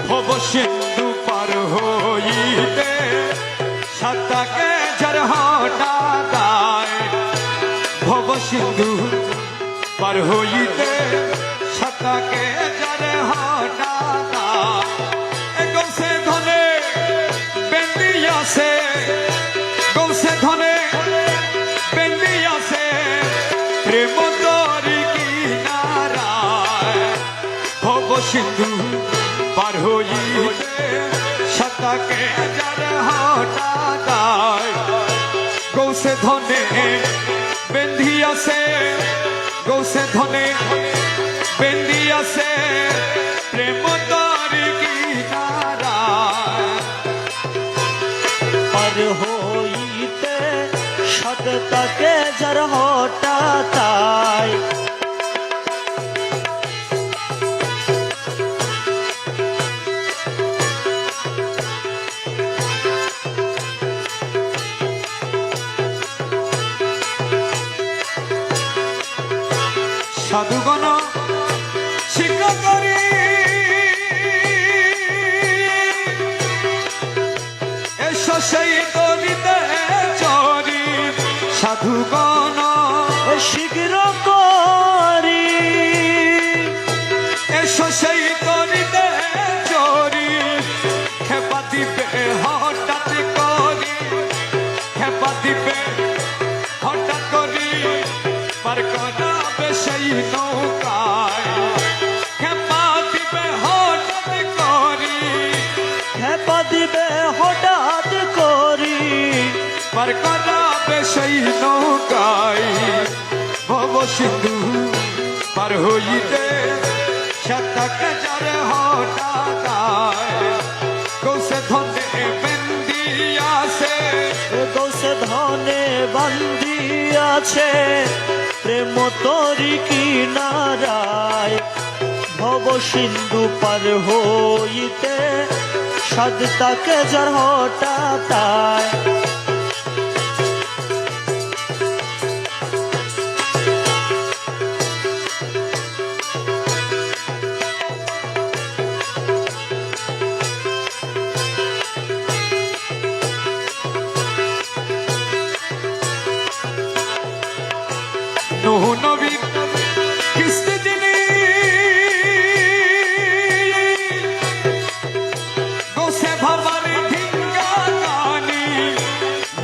ভব সিন্ধু পার হইতে সাতাকে যার হঠাৎ ভব সিন্ধু পার হইতে সাতাকে যার হঠাৎ গৌসে ধনে বেন্দিয়াছে গৌসে ধনে বেন্দিয়াছে প্রেম তরি কিনারায় ভব সিন্ধু পার হইতে সাতাকে যার হঠাৎ গৌসে ধনে বেন্দিয়াছে গৌসে ধনে বেন্দিয়াছে প্রেম তরি কিনারায় পার হইতে সাতটাকে যার হঠাৎ সাধুগণ শিক্ষা করি এসো সেই তরিতে চরি সাধুগণ শীঘ্র করি এসো সেই তরিতে চরি খেপা দিবে হঠাৎ করি খেপা দিবে হঠাৎ করি পার করাবে সেই নৌকায় খেপা দিবে হঠাৎ করি খেপা দিবে হঠাৎ করি পার করাবে সেই নৌকায় ভব সিন্ধু পার হইতে সাতাকে যার হঠাৎ গৌসে ধনে বেন্দিয়াছে গৌসে ধনে বান্দি আছে প্রেম তরি কিনারায় ভব সিন্ধু পার হইতে সাতটাকে যার হঠাৎ নূহ নবীর কিস্তি দিনে গোসে ভাবার ঢিঙ্গা কানি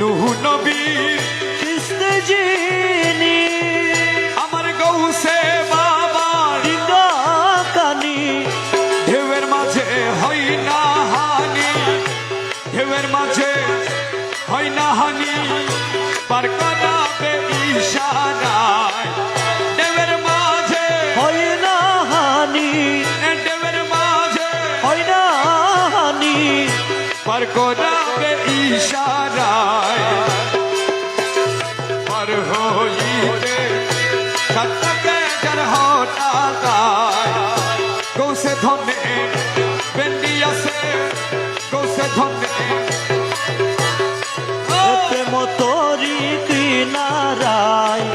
নূহ নবীর কিস্তি জিনি আমার গৌসে বাবা ডিঙ্গা কানি ঢেউয়ের মাঝে হয় না হানি ঢেউয়ের মাঝে হয় না হানি পার করাবে ইশারায় ঢেউয়ের মাঝে হয় না হানি ঢেউয়ের মাঝে হয় না হানি পার করাবে ইশারায় পার হইতে সাতটাকে যার হঠাৎ গৌসে ধনে বেন্দিয়াছে গৌসে ধনে প্রেম তরি কিনারায়